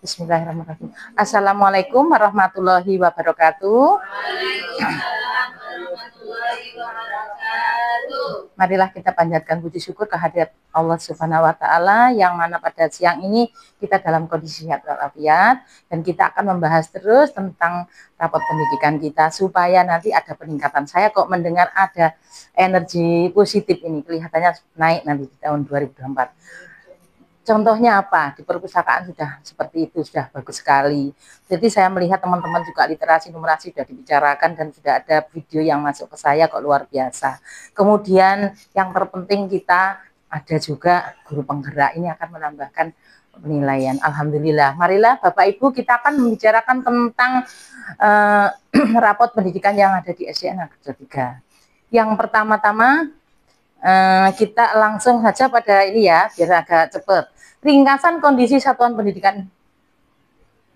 Bismillahirrahmanirrahim. Assalamualaikum warahmatullahi wabarakatuh. Marilah kita panjatkan puji syukur kehadirat Allah Subhanahu wa taala yang mana pada siang ini kita dalam kondisi sehat walafiat dan kita akan membahas terus tentang rapot pendidikan kita supaya nanti ada peningkatan. Saya kok mendengar ada energi positif ini kelihatannya naik nanti di tahun 2024. Contohnya apa? Di perpustakaan sudah seperti itu, sudah bagus sekali. Jadi saya melihat teman-teman juga literasi numerasi sudah dibicarakan dan sudah ada video yang masuk ke saya kok luar biasa. Kemudian yang terpenting kita ada juga guru penggerak, ini akan menambahkan penilaian. Alhamdulillah. Marilah Bapak Ibu kita akan membicarakan tentang rapot pendidikan yang ada di SDN Negeri 3. Yang pertama-tama kita langsung saja pada ini ya, biar agak cepat. Ringkasan kondisi satuan pendidikan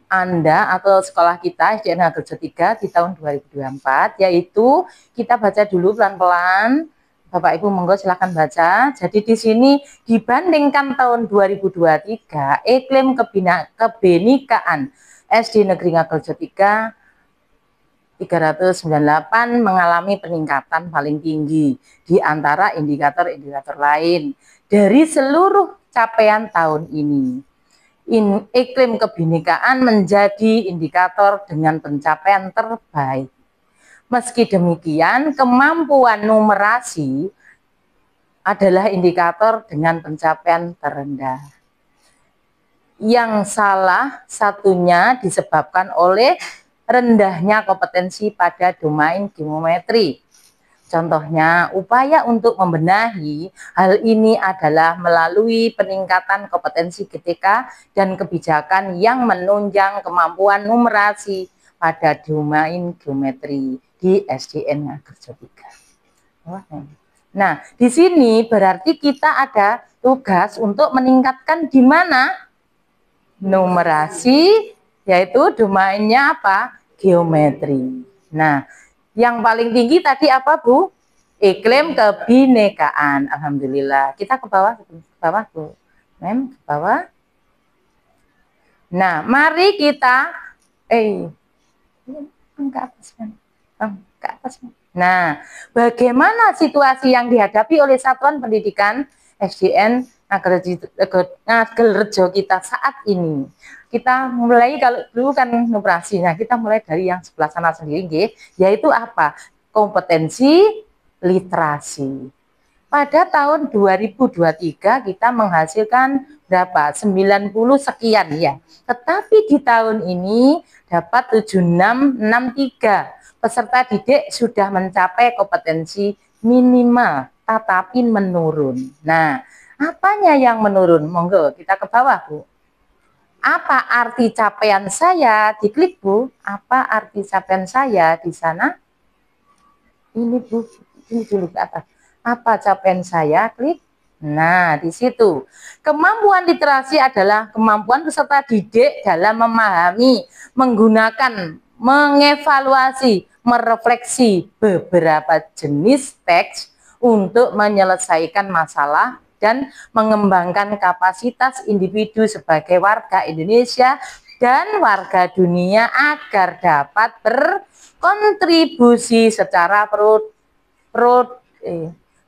Anda atau sekolah kita SDN Negeri 3 di tahun 2024, yaitu kita baca dulu pelan-pelan. Bapak Ibu monggo silahkan baca. Jadi di sini dibandingkan tahun 2023, iklim kebinekaan SD Negeri Ngagel 3 398 mengalami peningkatan paling tinggi di antara indikator-indikator lain dari seluruh capaian tahun ini. Iklim kebinekaan menjadi indikator dengan pencapaian terbaik. Meski demikian, kemampuan numerasi adalah indikator dengan pencapaian terendah. Yang salah satunya disebabkan oleh rendahnya kompetensi pada domain geometri. Contohnya, upaya untuk membenahi hal ini adalah melalui peningkatan kompetensi GTK dan kebijakan yang menunjang kemampuan numerasi pada domain geometri di SDN Ngagel 3. Nah, di sini berarti kita ada tugas untuk meningkatkan di mana numerasi, yaitu domainnya apa? Geometri. Nah, yang paling tinggi tadi apa Bu? Iklim kebinekaan. Alhamdulillah. Kita ke bawah Bu. Mem, ke bawah. Nah, mari kita ke atas kan? Ke atas. Nah, bagaimana situasi yang dihadapi oleh satuan pendidikan SDN Ngagel Rejo kita saat ini? Kita mulai, kalau dulu kan numerasi, nah kita mulai dari yang sebelah sana sendiri, yaitu apa? Kompetensi literasi. Pada tahun 2023 kita menghasilkan berapa? 90 sekian ya. Tetapi di tahun ini dapat 7663. Peserta didik sudah mencapai kompetensi minimal, tetapi menurun. Nah, apanya yang menurun? Monggo kita ke bawah Bu. Apa arti capaian saya? Diklik Bu. Apa arti capaian saya di sana? Ini Bu, ini dulu ke atas. Apa capaian saya? Klik. Nah, di situ. Kemampuan literasi adalah kemampuan peserta didik dalam memahami, menggunakan, mengevaluasi, merefleksi beberapa jenis teks untuk menyelesaikan masalah dan mengembangkan kapasitas individu sebagai warga Indonesia dan warga dunia agar dapat berkontribusi secara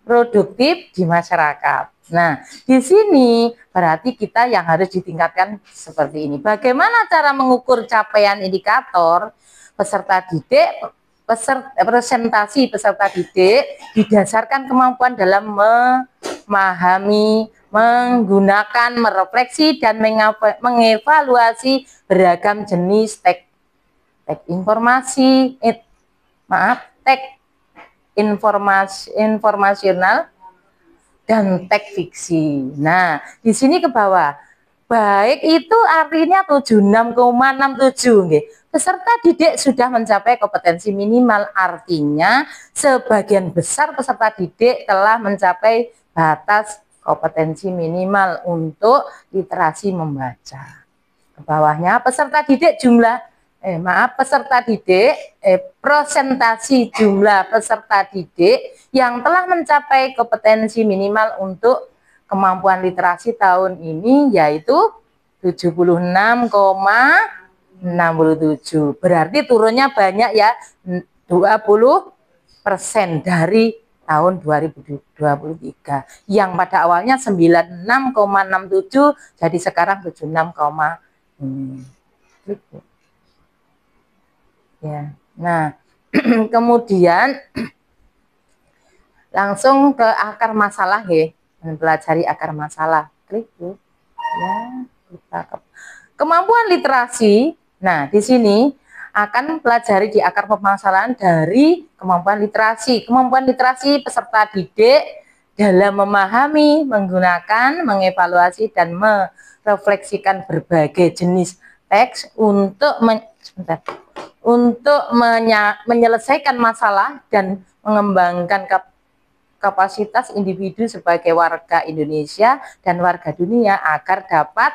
produktif di masyarakat. Nah, di sini berarti kita yang harus ditingkatkan seperti ini. Bagaimana cara mengukur capaian indikator peserta didik? Presentasi peserta didik didasarkan kemampuan dalam memahami, menggunakan, merefleksi, dan mengevaluasi beragam jenis teks informasi, teks informasional dan teks fiksi. Nah, di sini ke bawah. Baik itu artinya 76,67 nggih. Peserta didik sudah mencapai kompetensi minimal, artinya sebagian besar peserta didik telah mencapai batas kompetensi minimal untuk literasi membaca. Ke bawahnya peserta didik presentasi jumlah peserta didik yang telah mencapai kompetensi minimal untuk kemampuan literasi tahun ini yaitu 76,67. Berarti turunnya banyak ya, 20% dari tahun 2023 yang pada awalnya 96,67 jadi sekarang 76, ya. Nah, kemudian langsung ke akar masalah ya, mempelajari akar masalah. Klik Bu. Ya, kita kemampuan literasi. Nah, di sini akan pelajari di akar permasalahan dari kemampuan literasi. Kemampuan literasi peserta didik dalam memahami, menggunakan, mengevaluasi, dan merefleksikan berbagai jenis teks untuk menyelesaikan masalah dan mengembangkan kapasitas individu sebagai warga Indonesia dan warga dunia agar dapat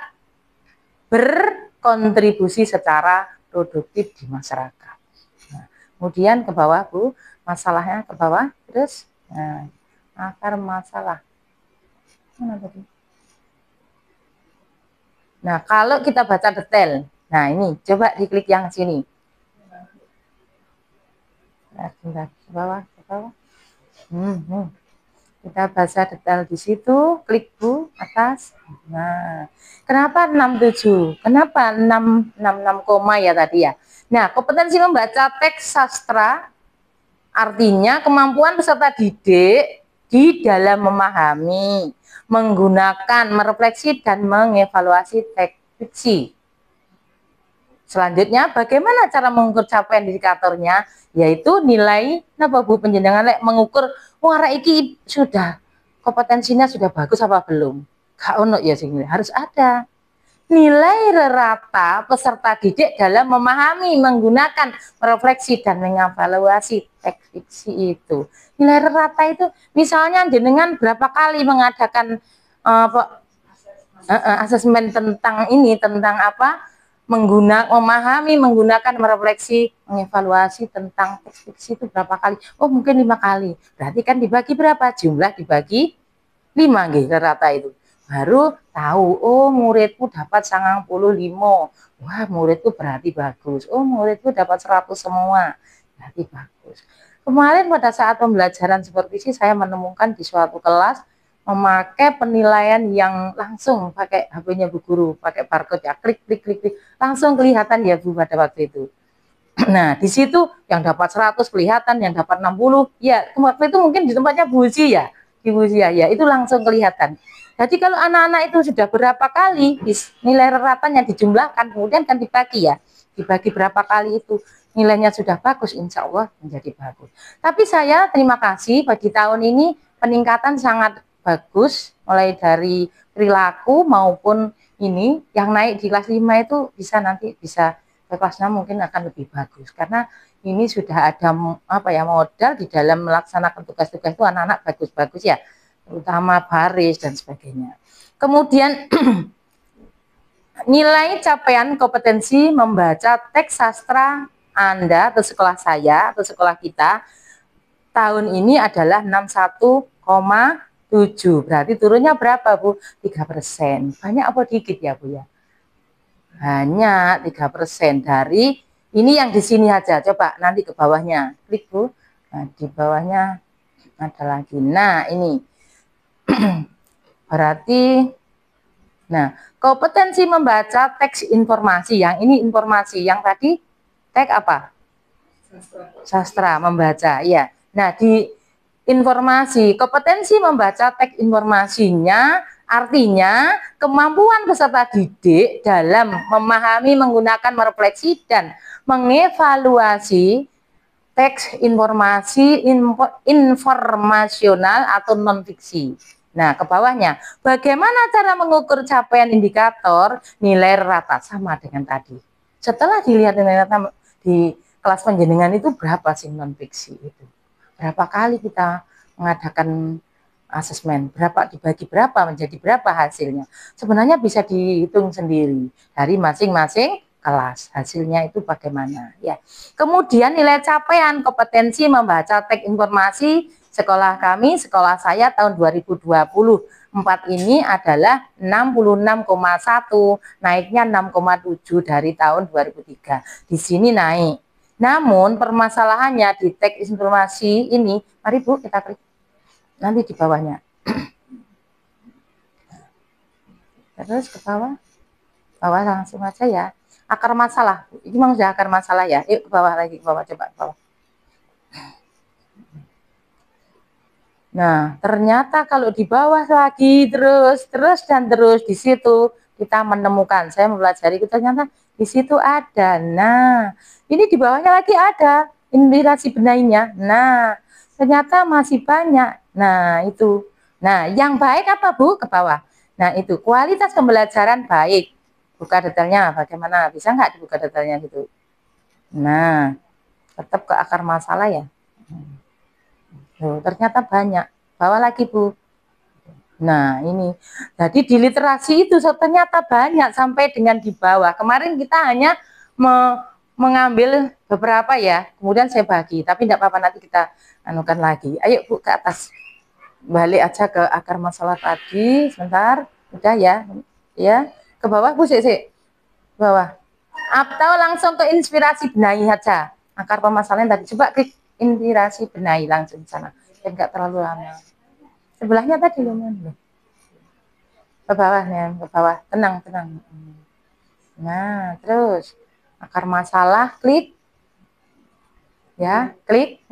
berkontribusi secara produktif di masyarakat. Nah, kemudian ke bawah Bu, masalahnya ke bawah, terus akar masalah. Mana tadi? Nah, kalau kita baca detail, nah ini coba diklik yang sini. Nah, ke bawah, ke bawah. Kita baca detail di situ, klik Bu atas. Nah, kenapa 67? Kenapa 666 koma ya tadi ya? Nah, kompetensi membaca teks sastra artinya kemampuan peserta didik di dalam memahami, menggunakan, merefleksi dan mengevaluasi teks fiksi. Selanjutnya, bagaimana cara mengukur capaian indikatornya? Yaitu nilai, napa Bu penjenengan mengukur wah iki sudah kompetensinya sudah bagus apa belum? Gak ono ya sing harus ada nilai rata peserta didik dalam memahami, menggunakan, merefleksi dan mengevaluasi teks fiksi itu. Nilai rata itu misalnya jenengan berapa kali mengadakan asesmen tentang ini, tentang apa? Memahami, menggunakan, merefleksi, mengevaluasi tentang teks fiksi itu berapa kali? Oh mungkin 5 kali. Berarti kan dibagi berapa? Jumlah dibagi 5 gitu rata itu. Baru tahu, oh muridku dapat 95. Wah muridku berarti bagus. Oh muridku dapat 100 semua. Berarti bagus. Kemarin pada saat pembelajaran seperti ini saya menemukan di suatu kelas memakai penilaian yang langsung pakai HP-nya Bu Guru, pakai barcode ya, klik, langsung kelihatan ya Bu pada waktu itu. Nah, di situ yang dapat 100 kelihatan, yang dapat 60, ya waktu itu mungkin di tempatnya Bu Uzi ya, di Bu Uzi ya, itu langsung kelihatan. Jadi kalau anak-anak itu sudah berapa kali nilai ratanya dijumlahkan, kemudian kan dibagi ya, dibagi berapa kali itu nilainya sudah bagus, insya Allah menjadi bagus. Tapi saya terima kasih bagi tahun ini peningkatan sangat bagus, mulai dari perilaku maupun ini yang naik di kelas 5 itu bisa nanti bisa ke kelas 6 mungkin akan lebih bagus karena ini sudah ada apa ya modal di dalam melaksanakan tugas-tugas itu anak-anak bagus-bagus ya, terutama baris dan sebagainya. Kemudian nilai capaian kompetensi membaca teks sastra Anda atau sekolah saya atau sekolah kita tahun ini adalah 61,7. Berarti turunnya berapa Bu? 3%. Banyak apa dikit ya Bu ya? Banyak, 3% dari ini yang di sini aja. Coba nanti ke bawahnya. Klik Bu. Nah, di bawahnya ada lagi. Nah, ini. Berarti nah, kompetensi membaca teks informasi. Yang ini informasi, yang tadi teks apa? Sastra, membaca. Ya. Nah, di informasi, kompetensi membaca teks informasinya artinya kemampuan peserta didik dalam memahami, menggunakan, merefleksi dan mengevaluasi teks informasi informasional atau non fiksi. Nah, ke bawahnya, bagaimana cara mengukur capaian indikator nilai rata sama dengan tadi. Setelah dilihat nilai rata di kelas penjenengan itu berapa sih non fiksi itu? Berapa kali kita mengadakan asesmen, berapa dibagi berapa menjadi berapa hasilnya. Sebenarnya bisa dihitung sendiri dari masing-masing kelas. Hasilnya itu bagaimana ya. Kemudian nilai capaian kompetensi membaca teks informasi sekolah kami, sekolah saya tahun 2020 4 ini adalah 66,1, naiknya 6,7 dari tahun 2003. Di sini naik. Namun permasalahannya di teks informasi ini, mari Bu kita klik nanti di bawahnya. Terus ke bawah langsung aja ya. Akar masalah, ini memang sudah akar masalah ya. Yuk ke bawah lagi, ke bawah, coba ke bawah. Nah, ternyata kalau di bawah lagi terus dan terus di situ kita menemukan. Saya mempelajari ternyata di situ ada. Nah, ini di bawahnya lagi ada inspirasi benainya. Nah, ternyata masih banyak. Nah, itu. Nah, yang baik apa Bu? Ke bawah. Nah, itu kualitas pembelajaran baik. Buka detailnya bagaimana? Bisa nggak dibuka detailnya gitu? Nah, tetap ke akar masalah ya. Loh, ternyata banyak. Bawa lagi Bu. Nah ini, jadi di literasi itu ternyata banyak sampai dengan di bawah. Kemarin kita hanya mengambil beberapa ya, kemudian saya bagi. Tapi tidak apa-apa, nanti kita anukan lagi. Ayo Bu ke atas, balik aja ke akar masalah tadi. Sebentar, udah ya, ya ke bawah Bu, sik bawah. Atau langsung ke inspirasi benahi aja. Akar permasalahan tadi, coba klik inspirasi benahi langsung di sana, dan nggak terlalu lama. Sebelahnya tadi lumayan. Ke bawah nih, ke bawah, tenang. Nah, terus akar masalah, klik ya, klik.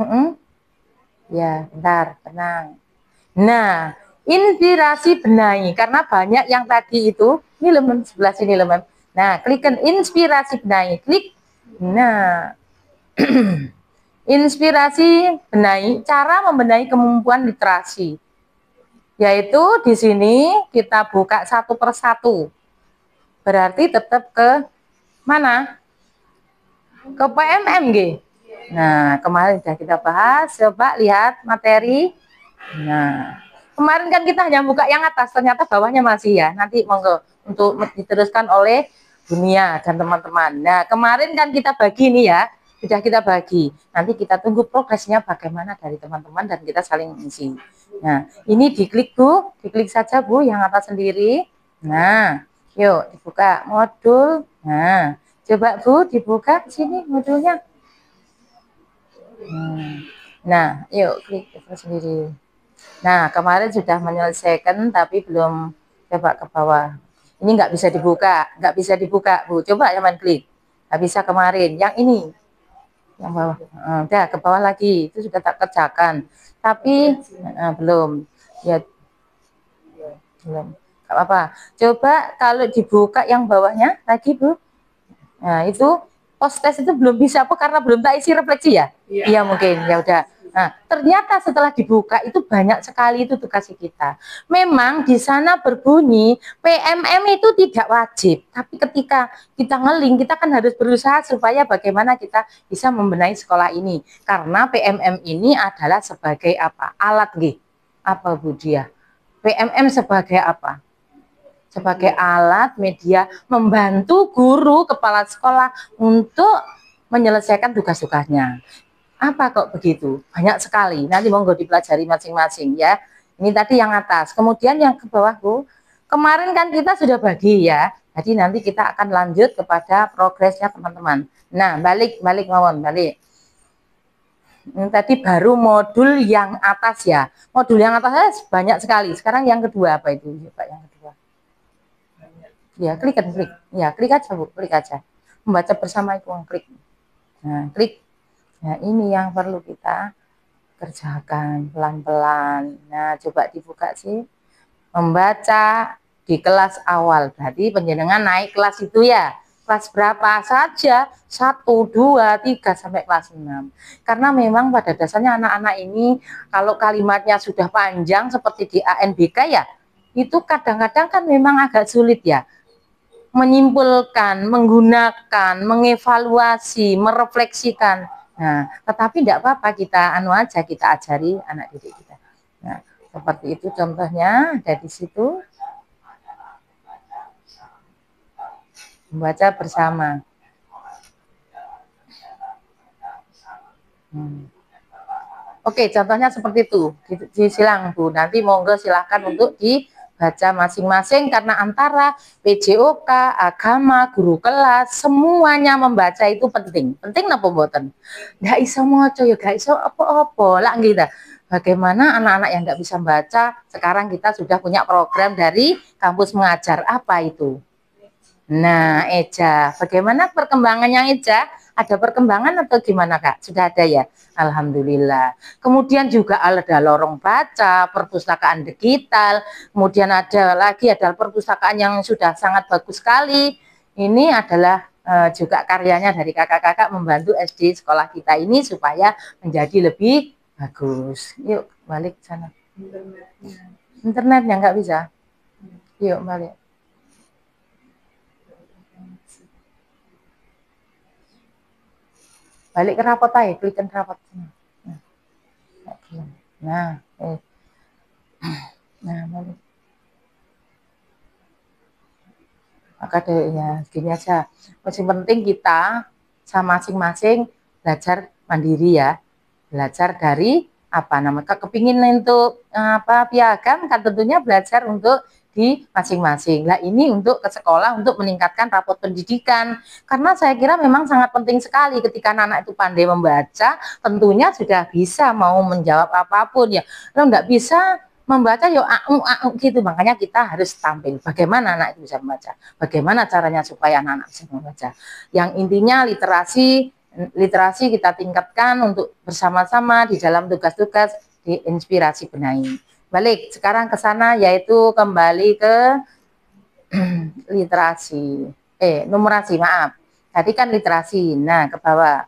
Ya, bentar, tenang. Nah, inspirasi benahi, karena banyak yang tadi itu, ini lemon sebelah sini lemon. Nah, klikkan inspirasi benahi, klik. Nah, inspirasi benahi, cara membenahi kemampuan literasi. Yaitu di sini kita buka satu persatu. Berarti tetap ke mana? Ke PMM G. Nah, kemarin sudah kita bahas, coba lihat materi. Nah, kemarin kan kita hanya buka yang atas, ternyata bawahnya masih ya. Nanti monggo untuk diteruskan oleh Dunia dan teman-teman. Nah, kemarin kan kita bagi ini ya, sudah kita bagi. Nanti kita tunggu progresnya bagaimana dari teman-teman dan kita saling mengisi. Nah, ini diklik Bu, diklik saja Bu yang atas sendiri. Nah, yuk dibuka modul. Nah, coba Bu dibuka sini modulnya. Nah, yuk klik itu sendiri. Nah, kemarin sudah menyelesaikan tapi belum, coba ke bawah. Ini nggak bisa dibuka Bu. Coba teman klik. Nggak bisa kemarin. Yang ini, yang bawah. Udah ke bawah lagi. Itu sudah tak kerjakan. Tapi belum. Ya, belum. Nggak apa-apa. Coba kalau dibuka yang bawahnya lagi Bu. Nah, itu post test itu belum bisa apa karena belum tak isi refleksi ya? Iya mungkin. Ya udah. Nah, ternyata setelah dibuka itu banyak sekali itu tugas kita. Memang di sana berbunyi PMM itu tidak wajib, tapi ketika kita ngeling kita kan harus berusaha supaya bagaimana kita bisa membenahi sekolah ini. Karena PMM ini adalah sebagai apa? Alat G. Apa Bu Dia? PMM sebagai apa? Sebagai alat media membantu guru kepala sekolah untuk menyelesaikan tugas-tugasnya. Apa kok begitu? Banyak sekali. Nanti monggo dipelajari masing-masing ya. Ini tadi yang atas. Kemudian yang ke bawah Bu. Kemarin kan kita sudah bagi ya. Jadi nanti kita akan lanjut kepada progresnya teman-teman. Nah, balik mawon, balik. Ini tadi baru modul yang atas ya. Modul yang atas banyak sekali. Sekarang yang kedua apa itu? Coba yang kedua. Ya, klik. Ya, klik aja Bu, klik aja. Membaca bersama itu klik. Nah, klik. Nah, ini yang perlu kita kerjakan pelan-pelan. Nah, coba dibuka sih. Membaca di kelas awal. Berarti penjenengan naik kelas itu ya. Kelas berapa saja? 1, 2, 3 sampai kelas 6. Karena memang pada dasarnya anak-anak ini kalau kalimatnya sudah panjang seperti di ANBK ya, itu kadang-kadang kan memang agak sulit ya. Menyimpulkan, menggunakan, mengevaluasi, merefleksikan. Nah, tetapi tidak apa-apa kita kita ajari anak didik kita. Nah, seperti itu contohnya dari situ. Membaca bersama. Oke, contohnya seperti itu. Silang Bu. Nanti monggo silahkan untuk di baca masing-masing, karena antara PJOK, agama, guru kelas, semuanya membaca itu penting. Penting napa mboten? Nggak iso maca ya gak iso apa-apa lah gitu. Bagaimana anak-anak yang nggak bisa membaca, sekarang kita sudah punya program dari kampus mengajar. Apa itu? Nah, Eja, bagaimana perkembangannya Eja? Ada perkembangan atau gimana Kak? Sudah ada ya? Alhamdulillah. Kemudian juga ada lorong baca, perpustakaan digital, kemudian ada lagi adalah perpustakaan yang sudah sangat bagus sekali. Ini adalah juga karyanya dari kakak-kakak membantu SD sekolah kita ini supaya menjadi lebih bagus. Yuk balik sana. Internetnya nggak bisa. Yuk balik. Balik ke rapot aja, klikkan rapot. Nah, nah balik. Maka ya gini aja. Masing penting kita sama masing-masing belajar mandiri ya. Belajar dari apa namanya kepingin untuk apa piagam kan tentunya belajar untuk di masing-masing. Nah ini untuk ke sekolah untuk meningkatkan rapot pendidikan, karena saya kira memang sangat penting sekali ketika anak itu pandai membaca, tentunya sudah bisa mau menjawab apapun ya. Kalau nggak bisa membaca yo gitu, makanya kita harus tampil bagaimana anak itu bisa membaca, bagaimana caranya supaya anak-anak bisa membaca. Yang intinya literasi kita tingkatkan untuk bersama-sama di dalam tugas-tugas di inspirasi benahi. Balik sekarang ke sana, yaitu kembali ke literasi. Numerasi, maaf. Tadi kan literasi. Nah, ke bawah.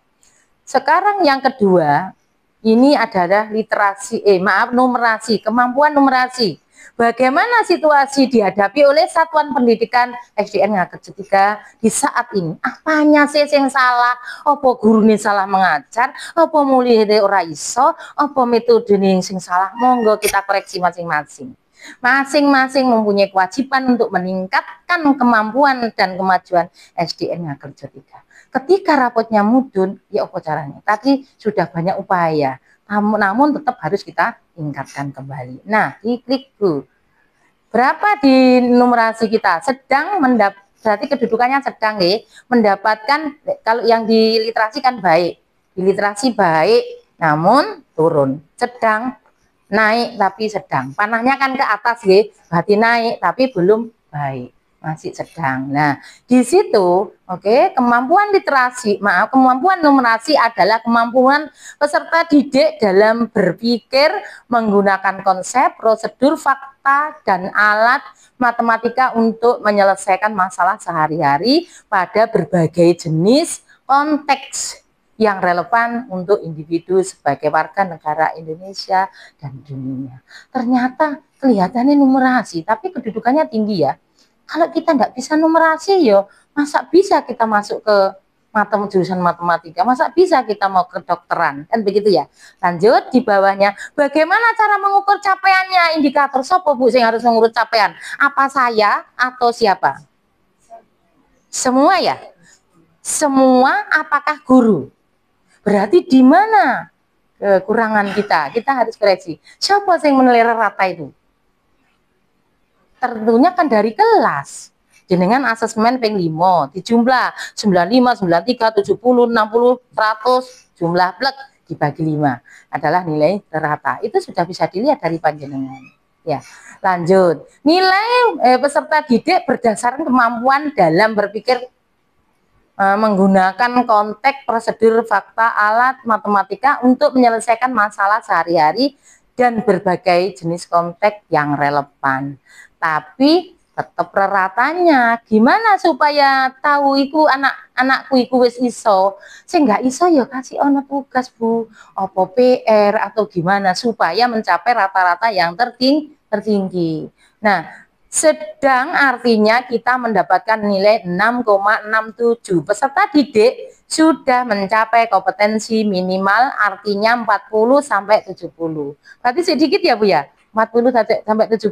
Sekarang yang kedua, ini adalah literasi, numerasi, kemampuan numerasi. Bagaimana situasi dihadapi oleh satuan pendidikan SDN Ngagel Jetiga di saat ini? Apanya sih yang salah? Apa guru ini salah mengajar? Apa mulih ora iso? Apa metode ini sing salah? Monggo kita koreksi masing-masing. Masing-masing mempunyai kewajiban untuk meningkatkan kemampuan dan kemajuan SDN Ngagel Jetiga. Ketika rapotnya mudun, ya apa caranya? Tadi sudah banyak upaya, namun tetap harus kita tingkatkan kembali. Nah, diklik Bu. Berapa di numerasi kita? Sedang berarti kedudukannya sedang ya, mendapatkan, kalau yang di literasi kan baik. Di literasi baik, namun turun. Sedang, naik tapi sedang. Panahnya kan ke atas ya, berarti naik tapi belum baik. Masih sedang. Nah, di situ, kemampuan literasi, kemampuan numerasi adalah kemampuan peserta didik dalam berpikir menggunakan konsep, prosedur, fakta, dan alat matematika untuk menyelesaikan masalah sehari-hari pada berbagai jenis konteks yang relevan untuk individu sebagai warga negara Indonesia dan dunia. Ternyata kelihatannya numerasi, tapi kedudukannya tinggi ya. Kalau kita nggak bisa numerasi, yo, masa bisa kita masuk ke jurusan matematika, masa bisa kita mau ke dokteran, kan begitu ya. Lanjut di bawahnya, bagaimana cara mengukur capaiannya? Indikator sopo Bu yang harus mengukur capaian? Apa saya atau siapa? Semua ya? Semua apakah guru? Berarti di mana kekurangan kita? Kita harus koreksi. Siapa yang menilai rata itu? Tentunya kan dari kelas. Jenengan asesmen ping 5 dijumlah 95, 93, 70, 60, 100, jumlah plek dibagi 5 adalah nilai rata. Itu sudah bisa dilihat dari panjenengan. Ya, lanjut. Nilai peserta didik berdasarkan kemampuan dalam berpikir menggunakan konteks, prosedur, fakta, alat matematika untuk menyelesaikan masalah sehari-hari dan berbagai jenis konteks yang relevan. Tapi tetap ratanya gimana supaya tahu iku anak-anakku iku wis iso, sing nggak iso ya kasih ono tugas Bu, opo PR atau gimana supaya mencapai rata-rata yang tertinggi. Nah, sedang artinya kita mendapatkan nilai 6,67. Peserta didik sudah mencapai kompetensi minimal, artinya 40 sampai 70. Berarti sedikit ya Bu ya? 40 sampai 70.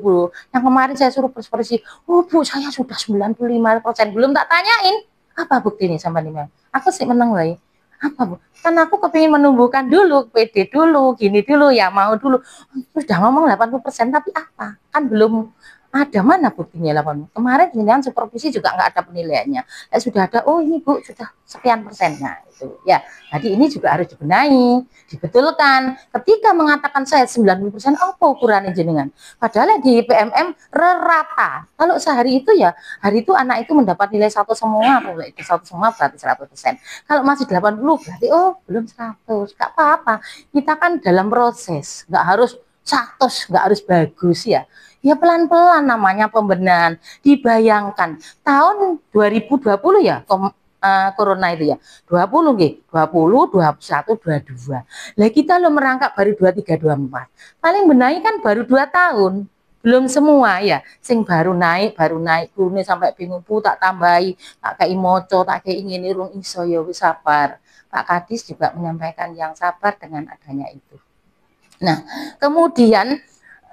Yang kemarin saya suruh perspersi, oh Bu saya sudah 95%. Belum tak tanyain, apa bukti nih sama nih? Aku sih menang lagi. Apa Bu? Kan aku kepingin menumbuhkan dulu, PD dulu, gini dulu ya, mau dulu. Sudah ngomong 80%, tapi apa? Kan belum Ada mana buktinya 80? Kemarin dengan supervisi juga nggak ada penilaiannya. Sudah ada, oh ini Bu sudah sekian persennya itu. Ya, jadi ini juga harus dibenahi, dibetulkan. Ketika mengatakan saya 90%, apa ukurannya jenengan? Padahal di PMM rata. Kalau sehari itu ya, hari itu anak itu mendapat nilai 1 semua, boleh itu 1 semua berarti 100%. Kalau masih 80 berarti oh belum 100. Nggak apa-apa. Kita kan dalam proses, nggak harus 100, nggak harus bagus ya. Ya pelan-pelan namanya pembenahan. Dibayangkan tahun 2020 ya corona itu ya 20 nggih 20 21 22. Lah kita lo merangkak baru 23 24. Paling benahi kan baru 2 tahun. Belum semua ya. Sing baru naik gune sampai bingung Bu tak tambahi, tak kei moco, tak kei ngene rung iso ya wis sabar. Pak Kadis juga menyampaikan yang sabar dengan adanya itu. Nah, kemudian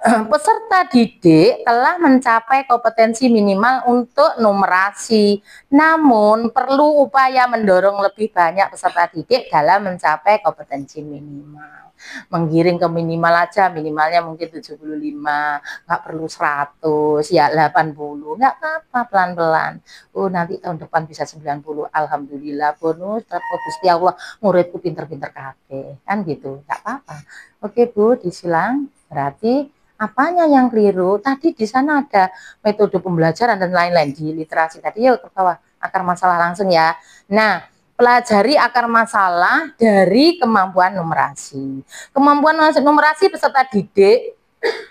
peserta didik telah mencapai kompetensi minimal untuk numerasi. Namun, perlu upaya mendorong lebih banyak peserta didik dalam mencapai kompetensi minimal. Menggiring ke minimal aja, minimalnya mungkin 75, nggak perlu 100, ya 80, nggak apa-apa, pelan-pelan. Oh, nanti tahun depan bisa 90, alhamdulillah, bonus, Gusti Allah, muridku pinter-pinter kabeh, kan gitu, nggak apa-apa. Oke Bu, disilang, berarti apanya yang keliru? Tadi di sana ada metode pembelajaran dan lain-lain di literasi tadi ya ke bawah akar masalah langsung ya. Nah, pelajari akar masalah dari kemampuan numerasi. Kemampuan numerasi peserta didik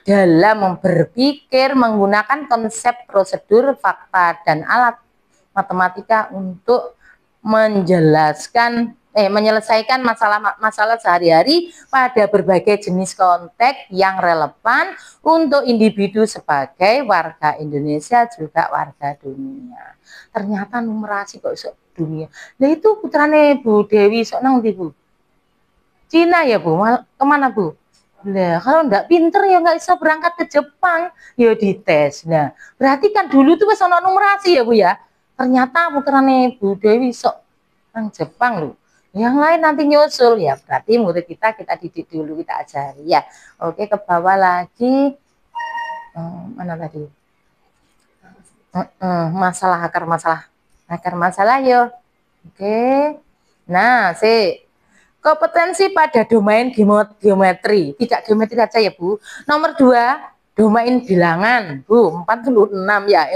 dalam berpikir menggunakan konsep prosedur, fakta, dan alat matematika untuk menyelesaikan masalah sehari-hari pada berbagai jenis konteks yang relevan untuk individu sebagai warga Indonesia juga warga dunia. Ternyata numerasi kok sok dunia. Nah itu putrane Bu Dewi sok nang ndi Bu? Cina ya Bu? Kemana Bu? Nah, kalau enggak pinter ya nggak bisa berangkat ke Jepang, ya dites. Nah, berarti kan dulu tuh wis ono numerasi ya Bu ya. Ternyata putrane Bu Dewi sok nang Jepang loh. Yang lain nanti nyusul ya, berarti murid kita didik dulu, kita ajari ya. Oke, ke bawah lagi. Mana tadi? Masalah akar masalah yo. Oke. Nah, kompetensi pada domain geometri, tidak geometri saja ya Bu. Nomor 2, domain bilangan, Bu, 46 ya.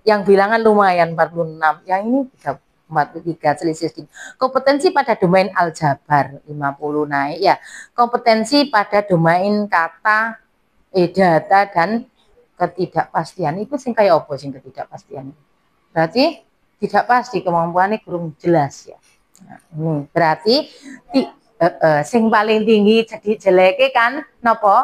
Yang bilangan lumayan 46. Yang ini 43 selisih sedikit. Kompetensi pada domain aljabar 50 naik ya. Kompetensi pada domain kata, data dan ketidakpastian itu sing kayak apa sing ketidakpastian? Berarti tidak pasti kemampuannya kurang jelas ya. Nah, ini berarti sing paling tinggi jadi jeleke kan nopo?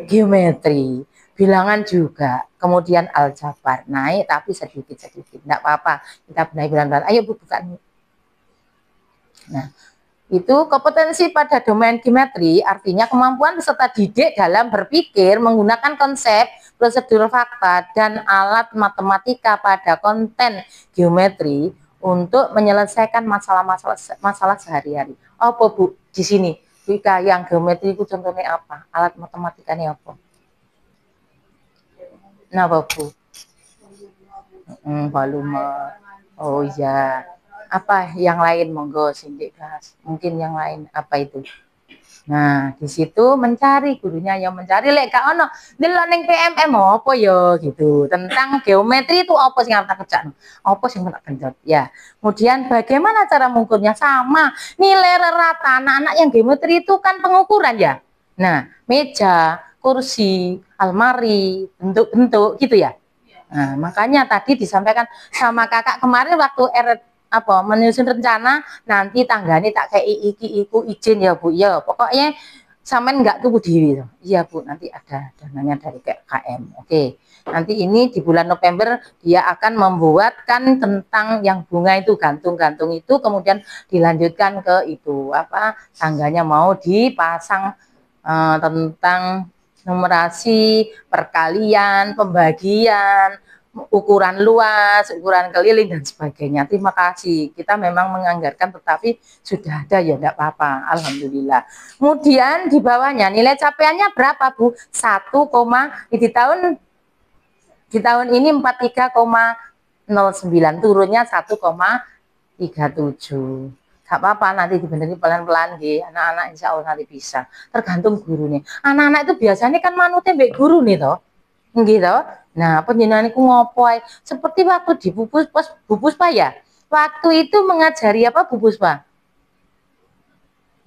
Geometri. Bilangan juga, kemudian aljabar naik tapi sedikit-sedikit, enggak apa-apa, kita benahi pelan-pelan. Ayo Bu buka. Nah, itu kompetensi pada domain geometri artinya kemampuan peserta didik dalam berpikir menggunakan konsep, prosedur, fakta, dan alat matematika pada konten geometri untuk menyelesaikan masalah sehari-hari. Apa Bu di sini? Jika yang geometri itu contohnya apa? Alat matematikanya apa? Napa Bu? Volume. Oh iya. Apa yang lain monggo Sindik bahas. Mungkin yang lain apa itu? Nah, di situ mencari gurunya yang mencari lek gak ono delok ning PMM apa ya gitu. Tentang geometri itu apa sing arep tak kerjakno? Apa sing tak genjot? Ya. Kemudian bagaimana cara mengukurnya? Sama. Nilai rata anak-anak yang geometri itu kan pengukuran ya. Nah, meja, kursi, almari, bentuk-bentuk gitu ya. Nah, makanya tadi disampaikan sama kakak kemarin waktu menyusun rencana nanti tanggane tak kayak iku izin ya Bu ya pokoknya sampean nggak tunggu diri iya Bu nanti ada dananya dari KM. Oke, nanti ini di bulan November dia akan membuatkan tentang yang bunga itu gantung-gantung itu kemudian dilanjutkan ke itu tangganya mau dipasang tentang numerasi, perkalian, pembagian, ukuran luas, ukuran keliling dan sebagainya. Terima kasih. Kita memang menganggarkan tetapi sudah ada ya enggak apa-apa. Alhamdulillah. Kemudian di bawahnya nilai capaiannya berapa Bu? 1, di tahun Di tahun ini 43,09, turunnya 1,37. Gak apa-apa, nanti dibenerin pelan-pelan nggih. Anak-anak insya Allah nanti bisa. Tergantung guru nih. Anak-anak itu biasanya kan manutnya mbek guru nih toh. Nggih toh. Nah, panjenengan iku ngopo ae? Seperti waktu di Bu Puspa ya. Waktu itu mengajari apa Bu Puspa?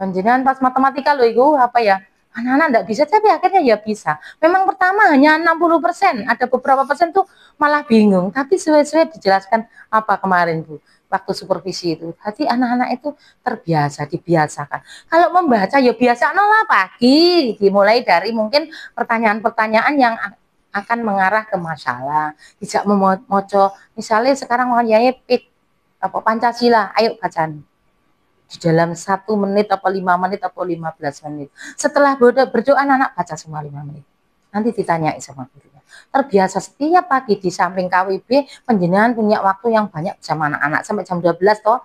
Panjenengan pas matematika loh itu apa ya? Anak-anak enggak bisa, tapi akhirnya ya bisa. Memang pertama hanya 60%, ada beberapa persen tuh malah bingung. Tapi sesuai dijelaskan apa kemarin Bu, waktu supervisi itu. Jadi anak-anak itu terbiasa, dibiasakan. Kalau membaca ya biasa lah pagi, dimulai dari mungkin pertanyaan-pertanyaan yang akan mengarah ke masalah. Tidak memoco, misalnya sekarang makanya pik apa Pancasila, ayo bacaan di dalam 1 menit atau 5 menit atau 15 menit. Setelah berdoa anak baca semua 5 menit. Nanti ditanyai sama gurunya. Terbiasa setiap pagi di samping KWB, penjenengan punya waktu yang banyak sama anak-anak sampai jam 12 toh.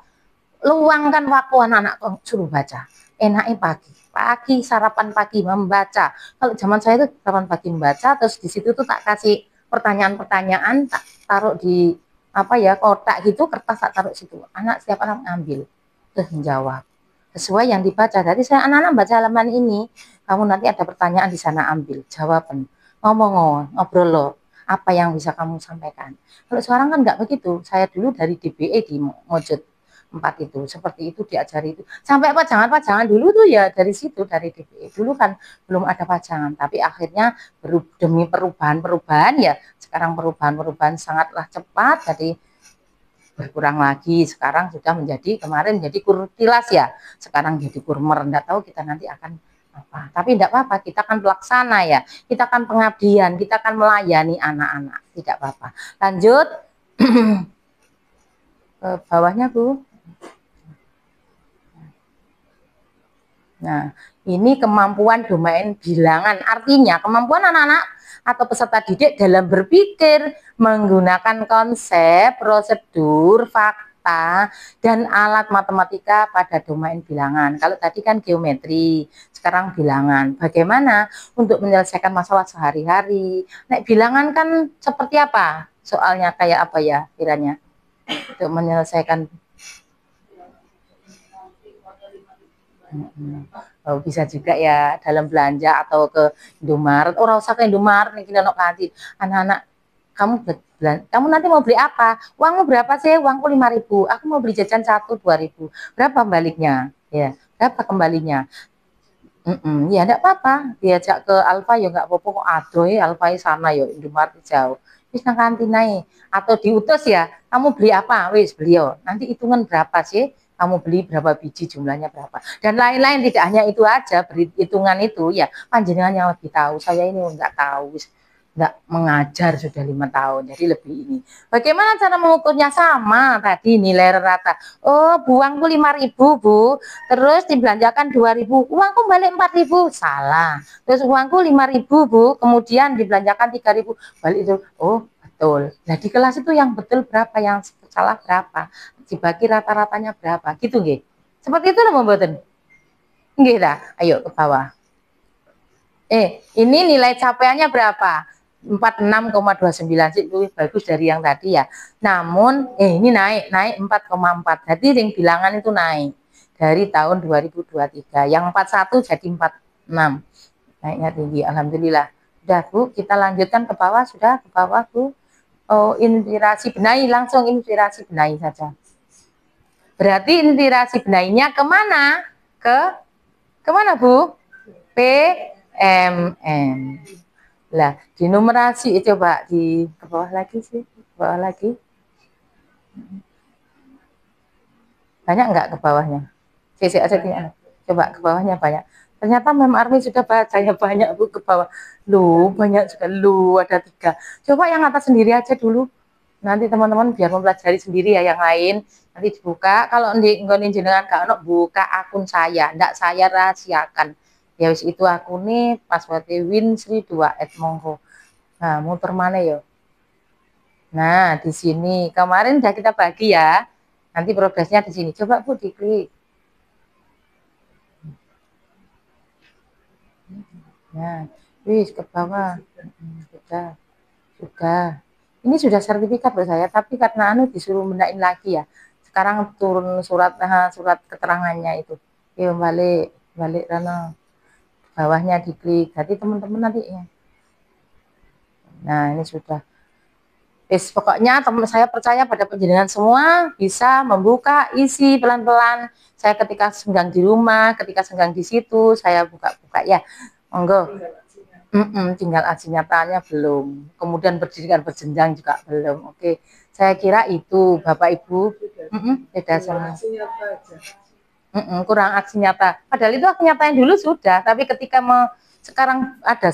Luangkan waktu anak-anak suruh baca. Enaknya pagi. Pagi sarapan pagi membaca. Kalau zaman saya itu sarapan pagi membaca, terus di situ tuh tak kasih pertanyaan-pertanyaan, tak taruh di apa ya kotak gitu, kertas tak taruh situ. Anak setiap anak ngambil terus menjawab sesuai yang dibaca. Jadi saya anak-anak baca halaman ini, kamu nanti ada pertanyaan di sana ambil jawaban, ngomong ngobrol lo, apa yang bisa kamu sampaikan. Kalau sekarang kan nggak begitu. Saya dulu dari DBE di Mojot 4 itu seperti itu diajari itu sampai pajangan dulu tuh ya dari situ, dari DBE dulu kan belum ada pajangan, tapi akhirnya demi perubahan ya sekarang perubahan sangatlah cepat, jadi berkurang lagi. Sekarang sudah menjadi, kemarin jadi kurtilas ya, sekarang jadi kurmer. Enggak tahu kita nanti akan apa, tapi enggak apa-apa, kita akan pelaksana ya, kita akan pengabdian, kita akan melayani anak-anak, tidak apa-apa. Lanjut ke bawahnya Bu. Nah, ini kemampuan domain bilangan, artinya kemampuan anak-anak atau peserta didik dalam berpikir menggunakan konsep, prosedur, fakta, dan alat matematika pada domain bilangan. Kalau tadi kan geometri, sekarang bilangan. Bagaimana untuk menyelesaikan masalah sehari-hari? Nek bilangan kan seperti apa? Soalnya kayak apa ya kiranya? Untuk menyelesaikan oh, bisa juga ya dalam belanja atau ke Indomaret. Orang usah ke Indomaret nih kita kantin. Anak-anak kamu nanti mau beli apa? Uangmu berapa sih? Uangku 5.000. Aku mau beli jajan 1 2.000. Berapa baliknya? Ya, berapa kembalinya? Ya enggak apa-apa. Diajak ke Alfa ya enggak apa-apa kok adoh Alfa sana ya Indomaret jauh. Wis nang kantin naik atau diutus ya. Kamu beli apa? Wis beli yo. Nanti hitungan berapa sih? Kamu beli berapa biji, jumlahnya berapa, dan lain-lain. Tidak hanya itu aja, hitungan itu ya panjenengan yang lebih tahu. Saya ini enggak tahu, enggak mengajar sudah 5 tahun, jadi lebih ini. Bagaimana cara mengukurnya? Sama tadi nilai rata. Oh, buangku 5.000 Bu, terus dibelanjakan 2.000, uangku balik 4.000, salah. Terus uangku 5.000 Bu, kemudian dibelanjakan 3.000, balik itu. Oh, betul. Nah, di kelas itu yang betul berapa, yang salah berapa, dibagi rata-ratanya berapa, gitu nggih. Seperti itu loh mboten. Nggih dah, ayo ke bawah. Ini nilai capaiannya berapa? 46,29 sih, lebih bagus dari yang tadi ya. Namun ini naik 4,4. Jadi yang bilangan itu naik dari tahun 2023. Yang 41 jadi 46. Naiknya tinggi, alhamdulillah. Udah Bu, kita lanjutkan ke bawah. Sudah ke bawah Bu. Oh, inspirasi benahi, langsung inspirasi benahi saja. Berarti inspirasi benahinya kemana? Kemana Bu? PMN. Lah, di numerasi coba di ke bawah lagi sih, ke bawah lagi. Banyak enggak ke bawahnya? Sisi aja coba ke bawahnya banyak. Ternyata Mem Army sudah bacanya banyak Bu ke bawah. Lu banyak juga, lu ada 3. Coba yang atas sendiri aja dulu. Nanti teman-teman biar mempelajari sendiri ya yang lain. Nanti dibuka. Kalau di nggonin jenengan gak ono, buka akun saya. Ndak saya rahasiakan. Ya wis itu akune passwordnya Winsri2 @monggo. Nah, muter mana ya? Nah, di sini kemarin udah kita bagi ya. Nanti progresnya di sini. Coba Bu diklik. Nah, wis ke bawah. Sudah. Sudah. Ini sudah sertifikat buat saya, tapi karena disuruh benain lagi ya. Sekarang turun surat surat keterangannya itu. Yuk balik balik karena bawahnya diklik. Jadi teman-teman nanti ya. Nah, ini sudah. Pokoknya teman saya percaya pada penjenengan semua bisa membuka isi pelan-pelan. Saya ketika senggang di rumah, ketika senggang di situ, saya buka-buka ya. Monggo. Tinggal aksi nyatanya belum. Kemudian pendidikan berjenjang juga belum. Oke, saya kira itu Bapak Ibu. Beda sama. Kurang aksi nyata. Padahal itu aksi nyata yang dulu sudah, tapi ketika sekarang ada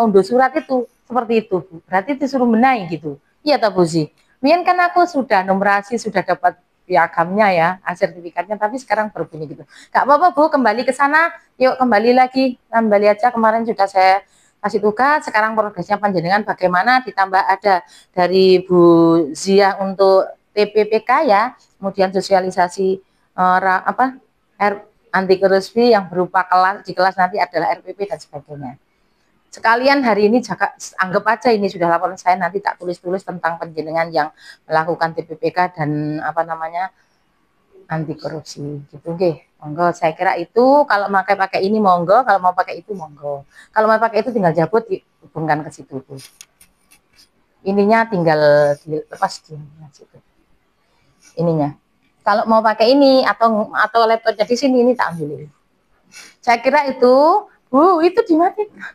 unduh surat itu seperti itu. Berarti disuruh benahi gitu. Iya tak Bu sih? Mian kan aku sudah numerasi, sudah dapat piagamnya ya, sertifikatnya, tapi sekarang berbunyi gitu. Gak apa-apa Bu, kembali ke sana, yuk kembali lagi, kembali aja. Kemarin sudah saya kasih tugas, sekarang progresnya panjenengan bagaimana, ditambah ada dari Bu Zia untuk TPPK ya, kemudian sosialisasi anti korupsi yang berupa di kelas nanti adalah RPP dan sebagainya. Sekalian hari ini anggap aja ini sudah laporan saya, nanti tak tulis-tulis tentang penjenengan yang melakukan TPPK dan anti korupsi gitu. Oke, monggo. Saya kira itu kalau pakai ini monggo, kalau mau pakai itu monggo. Kalau mau pakai itu tinggal jabut hubungkan ke situ tuh. Ininya tinggal dilepas di situ. Ininya. Kalau mau pakai ini atau laptopnya di sini, ini tak ambil. Saya kira itu, Bu, itu dimatikan.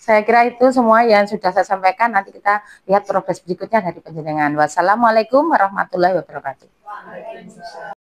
Saya kira itu semua yang sudah saya sampaikan. Nanti kita lihat progres berikutnya dari penjenengan. Wassalamualaikum warahmatullahi wabarakatuh.